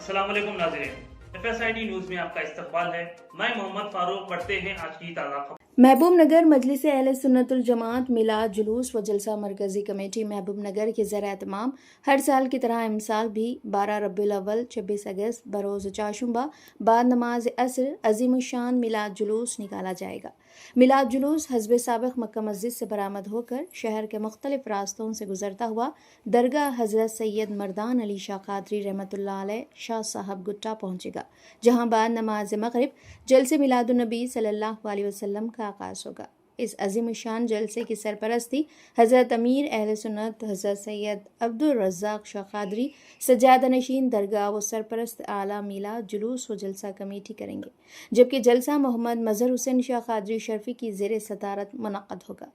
السلام علیکم ناظرین، FSID نیوز میں آپ کا استقبال ہے۔ میں محمد فاروق، پڑھتے ہیں آج کی تازہ خبر۔ محبوب نگر مجلس اہل سنت الجماعت میلاد جلوس و جلسہ مرکزی کمیٹی محبوب نگر کے زیر اہتمام ہر سال کی طرح امسال بھی 12 ربیع الاول 26 اگست بروز چاشمبہ بعد نماز عصر عظیم الشان میلاد جلوس نکالا جائے گا۔ میلاد جلوس حسب سابق مکہ مسجد سے برآمد ہو کر شہر کے مختلف راستوں سے گزرتا ہوا درگاہ حضرت سید مردان علی شاہ قادری رحمۃ اللہ علیہ شاہ صاحب گٹا پہنچے گا، جہاں بعد نماز مغرب جلسے میلاد النبی صلی اللہ علیہ وسلم کا آغاز ہوگا۔ اس عظیم الشان جلسے کی سرپرستی حضرت امیر اہل سنت حضرت سید عبدالرزاق شاہ قادری سجادہ نشین درگاہ و سرپرست اعلیٰ میلاد جلوس و جلسہ کمیٹی کریں گے، جبکہ جلسہ محمد مظہر حسین شاہ قادری شرفی کی زیر صدارت منعقد ہوگا۔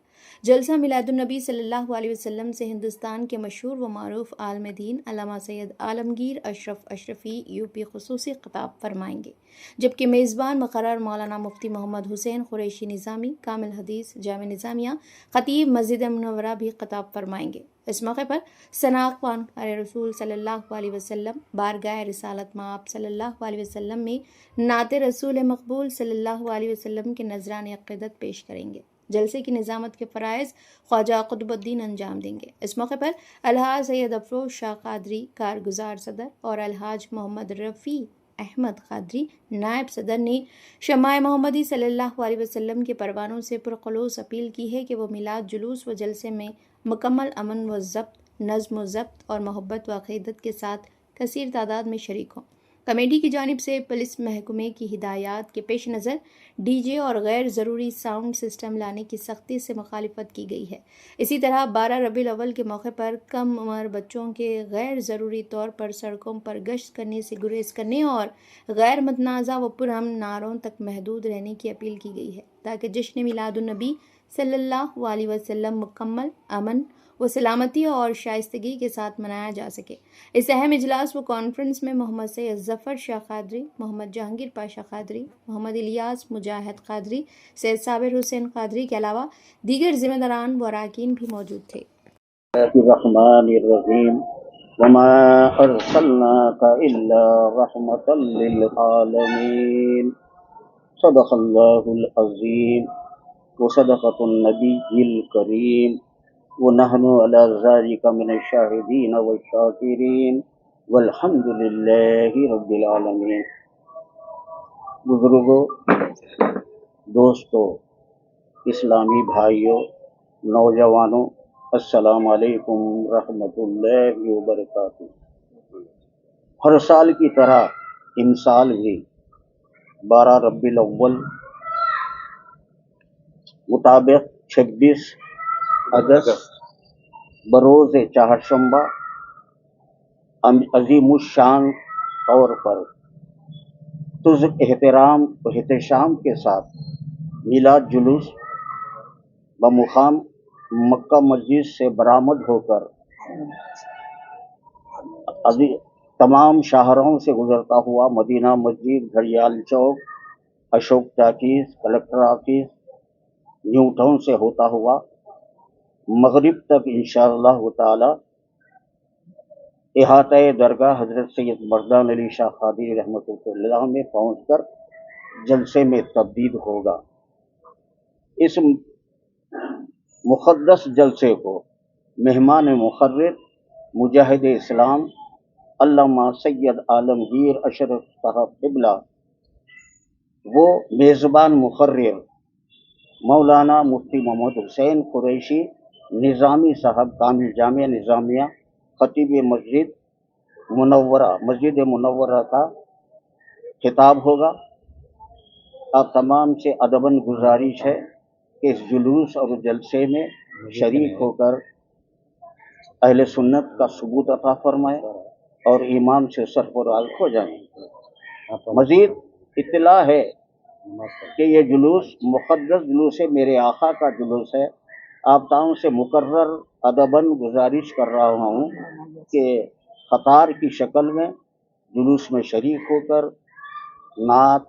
جلسہ میلاد النبی صلی اللہ علیہ وسلم سے ہندوستان کے مشہور و معروف عالم دین علامہ سید عالمگیر اشرف اشرفی UP خصوصی خطاب فرمائیں گے، جبکہ میزبان مقرر مولانا مفتی محمد حسین قریشی نظامی کامل حدیث جامع نظامیہ خطیب مسجد منورہ بھی خطاب فرمائیں گے۔ اس موقع پر ثنا خوانکار رسول صلی اللہ علیہ وسلم بارگاہ رسالت مآب صلی اللہ علیہ وسلم میں نعت رسول مقبول صلی اللہ علیہ وسلم کے نذران عقیدت پیش کریں گے۔ جلسے کی نظامت کے فرائض خواجہ قطب الدین انجام دیں گے۔ اس موقع پر الحاج سید افروز شاہ قادری کارگزار صدر اور الحاج محمد رفیع احمد قادری نائب صدر نے شمع محمدی صلی اللہ علیہ وسلم کے پروانوں سے پرخلوص اپیل کی ہے کہ وہ میلاد جلوس و جلسے میں مکمل امن و ضبط، نظم و ضبط اور محبت و عقیدت کے ساتھ کثیر تعداد میں شریک ہوں۔ کمیٹی کی جانب سے پولیس محکمے کی ہدایات کے پیش نظر DJ اور غیر ضروری ساؤنڈ سسٹم لانے کی سختی سے مخالفت کی گئی ہے۔ اسی طرح 12 ربیع الاول کے موقع پر کم عمر بچوں کے غیر ضروری طور پر سڑکوں پر گشت کرنے سے گریز کرنے اور غیر متنازع و پرامن نعروں تک محدود رہنے کی اپیل کی گئی ہے، تاکہ جشن میلاد النبی صلی اللہ علیہ وسلم مکمل امن و سلامتی اور شائستگی کے ساتھ منایا جا سکے۔ اس اہم اجلاس و کانفرنس میں محمد سید ظفر شاہ قادری، محمد جہانگیر پاشا قادری، محمد الیاس مجاہد قادری، سید صابر حسین قادری کے علاوہ دیگر ذمہ داران و اراکین بھی موجود تھے۔ الرحمن الرحیم وما ارسلناک الا رحمۃ للعالمین صدق اللہ العظیم وصدقۃ النبی الکریم ونحن علی ذلک من الشاہدین والشاکرین والحمد للہ رب العالمین۔ بزرگوں، دوستوں، اسلامی بھائیوں، نوجوانوں، السلام علیکم ورحمۃ اللہ وبرکاتہ۔ ہر سال کی طرح ان سال بھی 12 ربیع الاول مطابق 26 اگست بروز چہارشنبہ عظیم الشان طور پر احترام و احتشام کے ساتھ میلاد جلوس بمقام مکہ مسجد سے برآمد ہو کر تمام شاہراہوں سے گزرتا ہوا مدینہ Masjid, Ghadiyal Chowk, Ashok talkies, collector office, new town سے ہوتا ہوا مغرب تک انشاءاللہ تعالی احاطۂ درگاہ حضرت سید مردان علی شاہ قادری رحمۃ اللہ میں پہنچ کر جلسے میں تبدیل ہوگا۔ اس مقدس جلسے کو مہمان مقرر مجاہد اسلام علامہ سید عالمگیر اشرف صاحب قبلہ وہ میزبان مقرر مولانا مفتی محمد حسین قریشی نظامی صاحب کامل جامع نظامیہ خطیب مسجد منورہ کا خطاب ہوگا۔ آپ تمام سے ادباً گزارش ہے کہ اس جلوس اور جلسے میں شریک ہو کر اہل سنت کا ثبوت عطا فرمائے اور امام سے سرفراز ہو جائیں۔ مزید اطلاع ہے کہ یہ جلوس مقدس جلوس ہے، میرے آقا کا جلوس ہے۔ آپ تمام سے مقرر ادباً گزارش کر رہا ہوں کہ قطار کی شکل میں جلوس میں شریک ہو کر نعت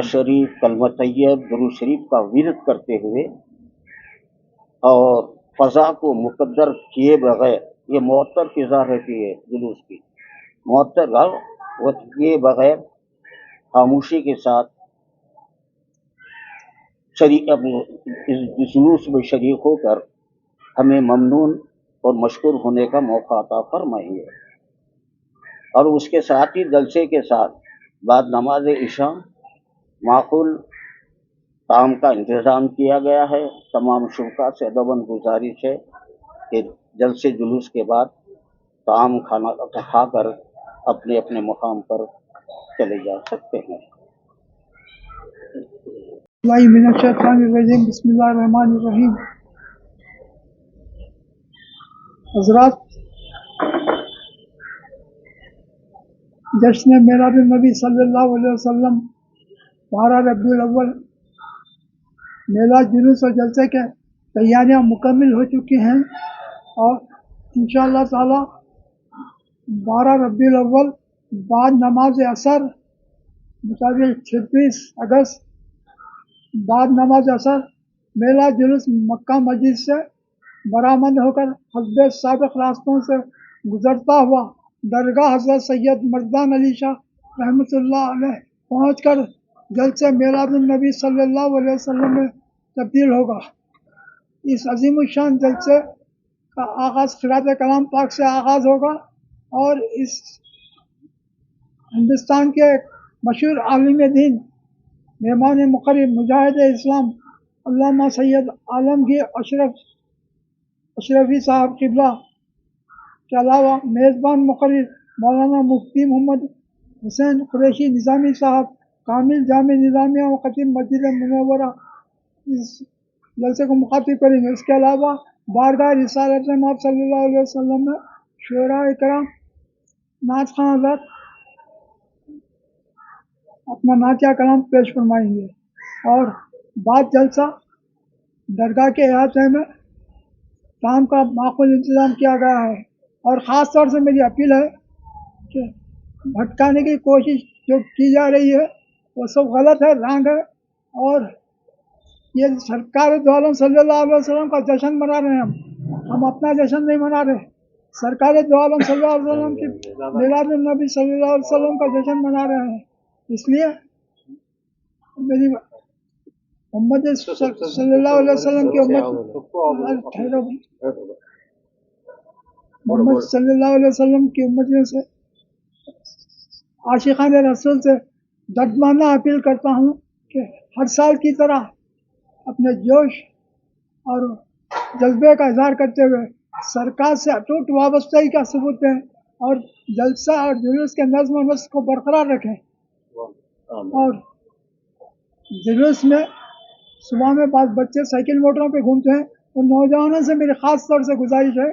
شریف، کلمہ طیب، درود شریف کا ورد کرتے ہوئے اور فضا کو مقدر کیے بغیر، یہ معطر فضا رہتی ہے جلوس کی، मुअत्तल वक्त किए बगैर खामोशी के साथ शरीक अपने इस जुलूस में शरीक होकर हमें ममनून और मशकूर होने का मौका अता फरमाएंगे। और उसके साथ ही जलसे के साथ बाद नमाज इशा माकूल ताम का इंतज़ाम किया गया है। तमाम शुरा से अदबन गुजारिश है कि जलसे जुलूस के बाद ताम खाना खाकर अपने अपने मुकाम पर चले जा सकते हैं। बिस्मिल्लाहिर्रहमानिर्रहीम। हज़रात, जश्न मिलाद नबी सल्लल्लाहु अलैहि वसल्लम 12 रबीउल अव्वल मेला जुलूस और जलसे के तैयारियां मुकम्मल हो चुकी हैं और इंशाअल्लाह ताला 12 रबीउल अव्वल बाद नमाज असर मुताबिक 26 अगस्त बाद नमाज असर मेला जुलूस मक्का मस्जिद से बरामद होकर हस्ब साबिक रास्तों से गुजरता हुआ दरगाह हज़रत सैयद मर्दान अली शाह रहमतुल्लाह अलैह पहुँचकर जलसे मिलादुन नबी सल्लल्लाहु अलैहि वसल्लम में तब्दील होगा। इस अजीम शान जलसे का आगाज़ क़िरात कलाम पाक से आगाज़ होगा और इस हिंदुस्तान के मशहूर आलिम दीन मेहमान मुक़र्रब मुजाहिद इस्लाम अल्लामा सैयद आलमगीर अशरफी साहब क़िबला के अलावा मेज़बान मुक़र्रर मौलाना मुफ्ती मोहम्मद हुसैन कुरैशी निज़ामी साहब कामिल जामे निज़ामिया व ख़तीब मस्जिद मुनव्वरा इस जलसे को मुखातिब करेंगे। इसके अलावा बारगाह रिसालत मौला सल्लल्लाहु अलैहि वसल्लम में शुरा इकराम नात खां हज़रत अपना नातिया कलाम पेश फरमाएंगे और बाद जलसा दरगाह के अहाते में ताम का माकूल इंतज़ाम किया गया है। और ख़ास तौर से मेरी अपील है कि भटकाने की कोशिश जो की जा रही है वो सब गलत है, रंग है और ये सरकार दो आलम सल्लल्लाहु अलैहि वसल्लम का जश्न मना रहे हैं। हम अपना जश्न नहीं मना रहे, सरकार दो आलम सल्लल्लाहु अलैहि वसल्लम की मिलाद नबी सल्लल्लाहु अलैहि वसल्लम का जश्न मना रहे हैं। इसलिए मेरी मोहम्मद सल्लल्लाहु अलैहि वसल्लम की मोहम्मद सल्लल्लाहु अलैहि वसल्लम की उम्मतियों से आशिकान रसूल से दर्दमाना अपील करता हूँ कि हर साल की तरह अपने जोश और जज्बे का इजहार करते हुए सरकार से अटूट वाबस्तगी का सबूत दें और जलसा और जुलूस के नज़्म व नस्क को बरकरार रखें। और जुलूस में सुबह में पास बच्चे साइकिल मोटरों पे घूमते हैं, उन नौजवानों से मेरी ख़ास तौर से गुजारिश है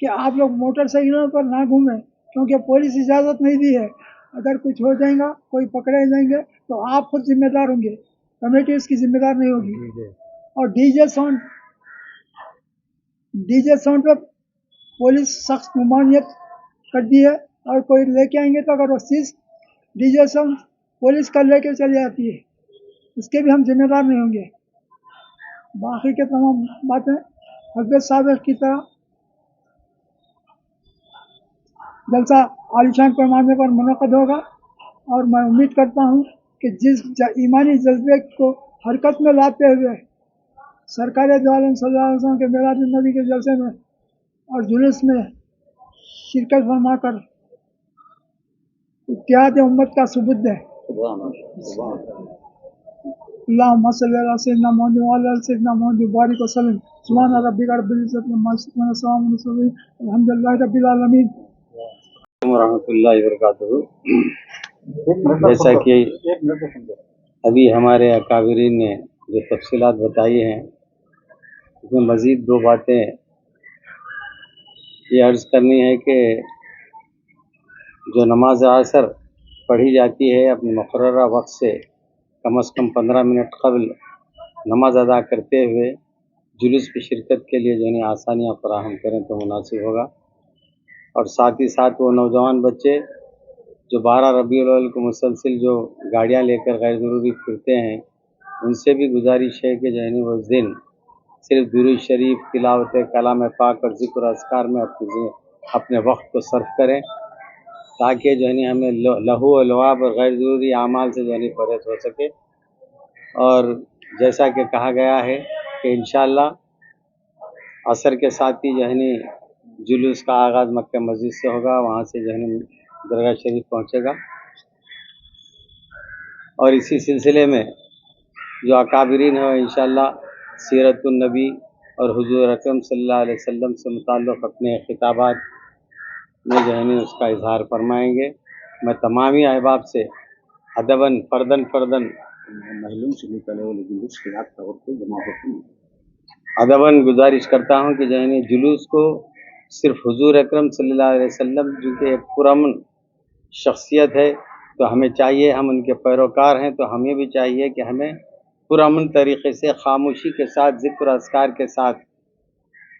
कि आप लोग मोटरसाइकिलों पर ना घूमें, क्योंकि पुलिस इजाज़त नहीं दी है। अगर कुछ हो जाएगा, कोई पकड़े जाएंगे तो आप खुद जिम्मेदार होंगे, कमेटी इसकी जिम्मेदार नहीं होगी। और डीजे साउंड पे पुलिस सख्त ममानियत कर दी है और कोई लेके आएंगे तो अगर वो चीज़ डीजे साउंड पुलिस कर लेके चली आती है, उसके भी हम जिम्मेदार नहीं होंगे। बाकी के तमाम बातें हज़रत साबिक़ की तरह जलसा आलिशान पैमाने पर मुनक़्क़द होगा और मैं उम्मीद करता हूँ कि जिस ईमानी जज्बे को हरकत में लाते हुए सरकार दो आलम सल्लल्लाहु अलैहि वसल्लम के मिलाद नबी के जलसे में और जुलूस में शिरकत फरमाकर इत्तिहाद उम्मत का सबूत दें। अल्लाहुम्मा सल्ली अला सय्यिदिना मुहम्मद व अला सय्यिदिना मुहम्मद बारिक व सल्लिम। सुभान रब्बिका रब्बिल इज़्ज़ति अम्मा यसिफून व सलामुन अलल मुरसलीन वल्हम्दुलिल्लाहि रब्बिल आलमीन। रहमतुल्लाहि व बरकातुहू। जैसा कि अभी हमारे अकाबिरीन ने जो तफसीलात बताई हैं, उसमें मज़ीद दो बातें ये अर्ज़ करनी है कि जो नमाज असर पढ़ी जाती है अपने मुक़र्ररा वक्त से कम 15 मिनट क़ब्ल नमाज अदा करते हुए जुलूस की शिरकत के लिए जो है आसानियाँ फराहम करें तो मुनासिब होगा। और साथ ही साथ वो नौजवान बच्चे जो 12 रबीउल अव्वल को मुसलसिल जो गाड़ियाँ लेकर गैर ज़रूरी फिरते हैं, उनसे भी गुजारिश है कि जो है वो उस दिन सिर्फ दुरूद शरीफ, तिलावत कलाम पाक और ज़िक्र अस्कार में अपने वक्त को सर्फ करें ताकि जो है नी हमें लहू और लवाब और गैर ज़रूरी अमाल से जो है नी परहेज हो सके। और जैसा कि कहा गया है कि इंशाअल्लाह असर के साथ ही जो है नी जुलूस का आगाज़ मक्का मस्जिद से होगा, वहाँ से जो है नी दरगाह शरीफ पहुँचेगा। और इसी सिलसिले में जो अकाबरीन है इंशाअल्लाह सीरतुन नबी और हुजूर अकरम सल्लल्लाहु अलैहि वसल्लम से मुताल्लिक़ अपने खिताबात में जो है नी उसका इजहार फरमाएंगे। मैं तमाम ही अहबाब से अदबन फ़र्दन महलूम से निकले वाले जुलूस के रात तौर पर जमा होती है। अदबन गुजारिश करता हूँ कि जो है नी जुलूस को सिर्फ हुजूर अकरम सल्लल्लाहु अलैहि वसल्लम जो कि एक पुरअमन शख्सियत है, तो हमें चाहिए, हम उनके पैरोकार हैं, तो हमें भी चाहिए कि हमें पुरअमन तरीक़े से खामोशी के साथ ज़िक्र अस्कार के साथ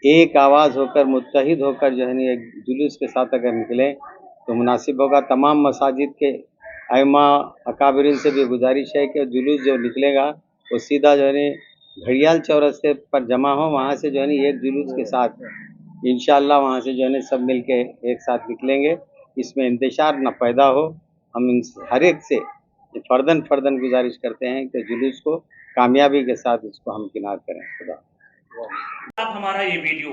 एक आवाज़ होकर मुत्तहिद होकर जो है नी एक जुलूस के साथ अगर निकलें तो मुनासिब होगा। तमाम मसाजिद के आइमा अकाबरीन से भी गुजारिश है कि जुलूस जो निकलेगा वो सीधा जो है नी घड़ियाल चौरस्ते पर जमा हो, वहाँ से जो है नी एक जुलूस के साथ इंशाअल्लाह वहाँ से जो है नी सब मिल के एक साथ निकलेंगे। इसमें इंतशार न पैदा हो। हम इन हर एक से फ़र्दन गुजारिश करते हैं कि जुलूस को कामयाबी के साथ इसको हम किनार करें। खुदा। आप हमारा ये वीडियो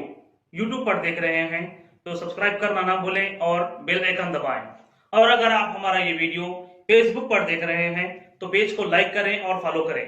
YouTube पर देख रहे हैं तो सब्सक्राइब करना ना भूलें और बेल आइकन दबाएं। और अगर आप हमारा ये वीडियो Facebook पर देख रहे हैं तो पेज को लाइक करें और फॉलो करें।